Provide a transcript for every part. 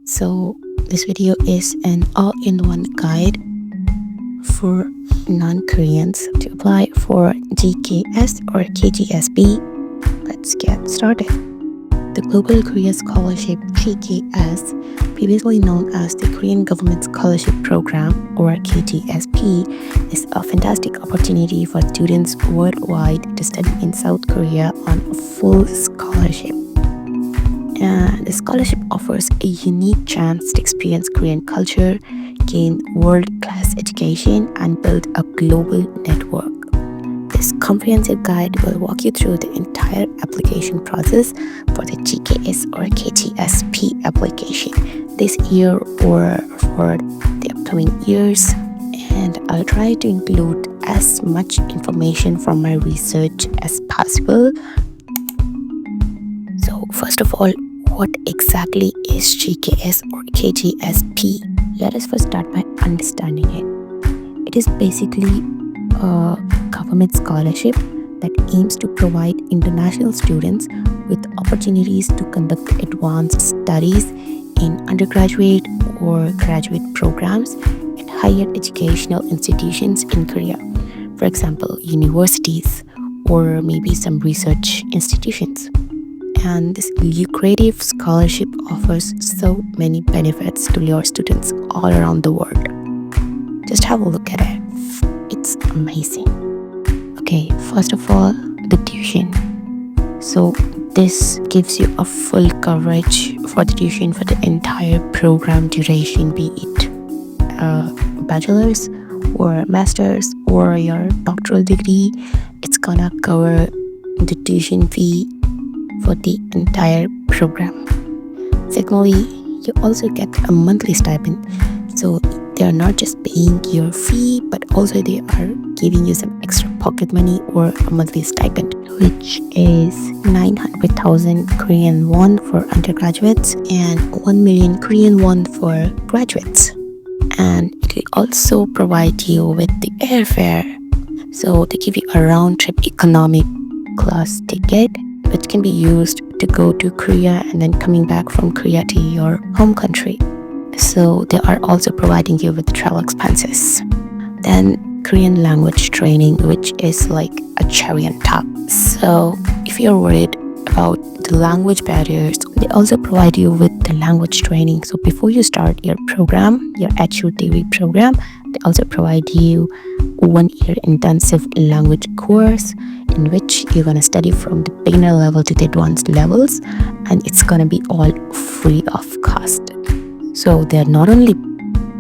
So this video is an all-in-one guide for non-Koreans to apply for GKS or KGSP. Let's get started. The Global Korea Scholarship GKS, previously known as the Korean Government Scholarship Program or KGSP, is a fantastic opportunity for students worldwide to study in South Korea on a full scholarship. The scholarship offers a unique chance to experience Korean culture, gain world-class education, and build a global network. This comprehensive guide will walk you through the entire application process for the GKS or KGSP application this year or for the upcoming years, and I'll try to include as much information from my research as possible. So first of all, what exactly is GKS or KGSP? Let us first start by understanding it. It is basically a government scholarship that aims to provide international students with opportunities to conduct advanced studies in undergraduate or graduate programs at higher educational institutions in Korea. For example, universities or maybe some research institutions. And this lucrative scholarship offers so many benefits to your students all around the world. Just have a look at it. It's amazing. Okay, first of all, the tuition. So this gives you a full coverage for the tuition for the entire program duration, be it bachelor's or master's or your doctoral degree. It's gonna cover the tuition fee for the entire program. Secondly, you also get a monthly stipend. So they are not just paying your fee, but also they are giving you some extra pocket money or a monthly stipend, which is 900,000 Korean won for undergraduates and 1 million Korean won for graduates. And it will also provide you with the airfare. So they give you a round-trip economic class ticket, which can be used to go to Korea and then coming back from Korea to your home country. So they are also providing you with travel expenses. Then Korean language training, which is like a cherry on top. So if you're worried about the language barriers, they also provide you with the language training. So before you start your program, your actual degree program, they also provide you 1 year intensive language course in which you're going to study from the beginner level to the advanced levels, and it's going to be all free of cost. So they're not only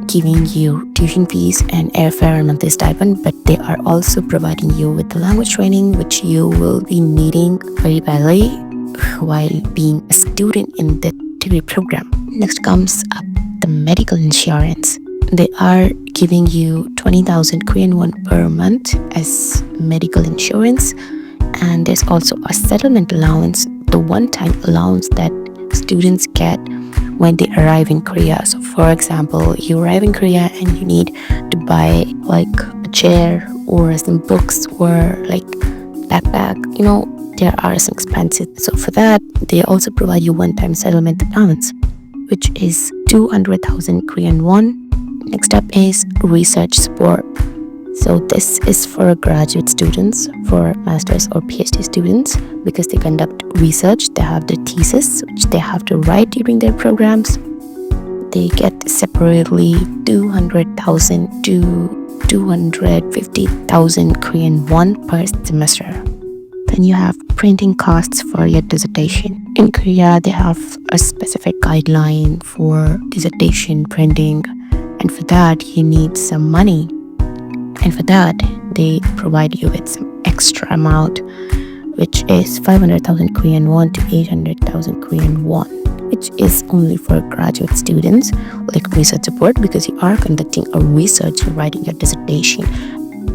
giving you tuition fees and airfare and monthly stipend, but they are also providing you with the language training, which you will be needing very badly while being a student in the degree program. Next comes up the medical insurance. They are giving you 20,000 Korean won per month as medical insurance, and there's also a settlement allowance, the one-time allowance that students get when they arrive in Korea. So for example, you arrive in Korea and you need to buy like a chair or some books or like backpack, there are some expenses. So for that, they also provide you one-time settlement allowance, which is 200,000 Korean won. Next up is research support. So this is for graduate students, for master's or PhD students, because they conduct research. They have the thesis, which they have to write during their programs. They get separately 200,000 to 250,000 Korean won per semester. Then you have printing costs for your dissertation. In Korea, they have a specific guideline for dissertation printing, and for that, you need some money. And for that, they provide you with some extra amount, which is 500,000 Korean won to 800,000 Korean won, which is only for graduate students, like research support, because you are conducting a research and writing your dissertation.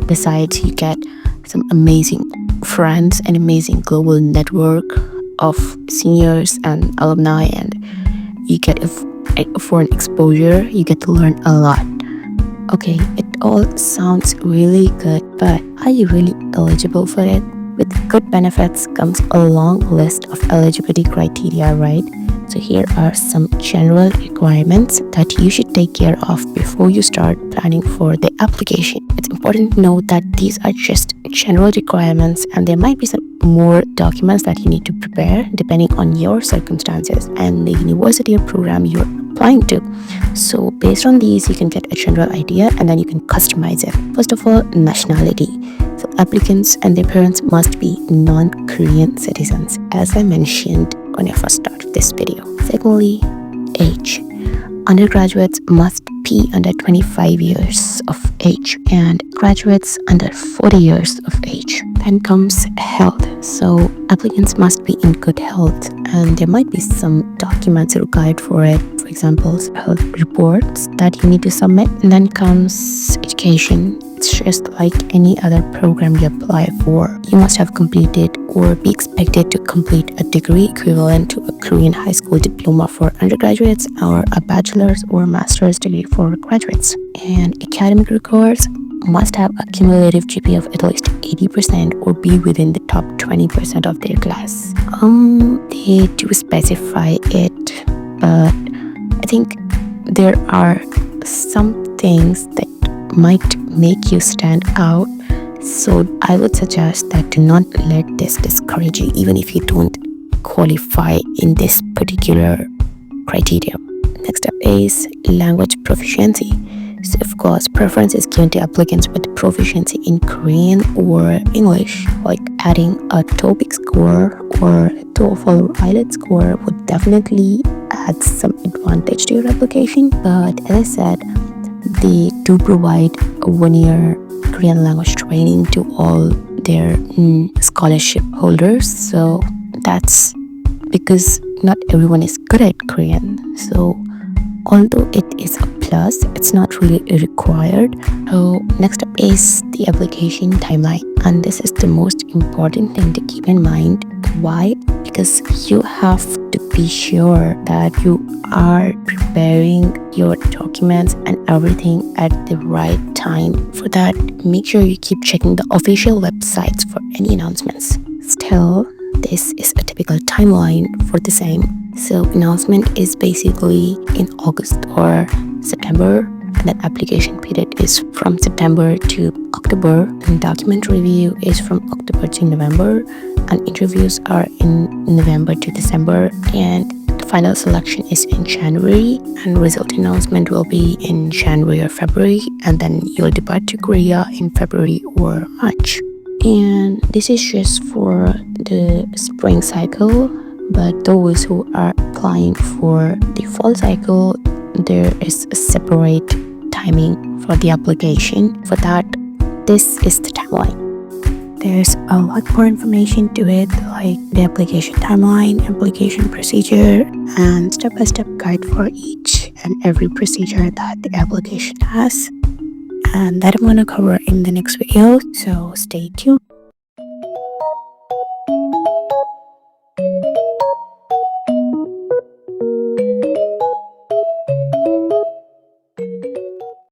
Besides, you get some amazing friends and amazing global network of seniors and alumni, and you get a foreign exposure. You get to learn a lot. Okay, it all sounds really good, but are you really eligible for it? With good benefits comes a long list of eligibility criteria, right? So here are some general requirements that you should take care of before you start planning for the application. It's important to note that these are just general requirements and there might be some more documents that you need to prepare depending on your circumstances and the university or program you're applying to. So based on these, you can get a general idea and then you can customize it. First of all, nationality. So applicants and their parents must be non-Korean citizens, as I mentioned when I first started this video. Secondly, age. Undergraduates must be under 25 years of age and graduates under 40 years of age. Then comes health. So applicants must be in good health and there might be some documents required for it. For example, health reports that you need to submit. And then comes education. It's just like any other program you apply for. You must have completed or be expected to complete a degree equivalent to a Korean high school diploma for undergraduates or a bachelor's or master's degree for graduates. And academic records must have a cumulative GPA of at least 80% or be within the top 20% of their class. They do specify it, but I think there are some things that might make you stand out. So I would suggest that do not let this discourage you even if you don't qualify in this particular criteria. Next up is language proficiency. So of course, preference is given to applicants with proficiency in Korean or English. Like adding a TOEIC score or TOEFL or IELTS score would definitely add some advantage to your application. But as I said, they do provide a 1-year Korean language training to all their scholarship holders. So that's because not everyone is good at Korean. So although it is a plus, it's not really required. So next up is the application timeline, and this is the most important thing to keep in mind. Why? Because you have to be sure that you are preparing your documents and everything at the right time. For that, make sure you keep checking the official websites for any announcements. Still, this is a typical timeline for the same. So announcement is basically in August or September, and that application period is from September to October, and document review is from October to November, and interviews are in November to December, and the final selection is in January, and result announcement will be in January or February, and then you'll depart to Korea in February or March. And this is just for the spring cycle, but those who are applying for the fall cycle, there is a separate timing for the application. For that, this is the timeline. There's a lot more information to it, like the application timeline, application procedure, and step-by-step guide for each and every procedure that the application has. And that I'm going to cover in the next video, so stay tuned.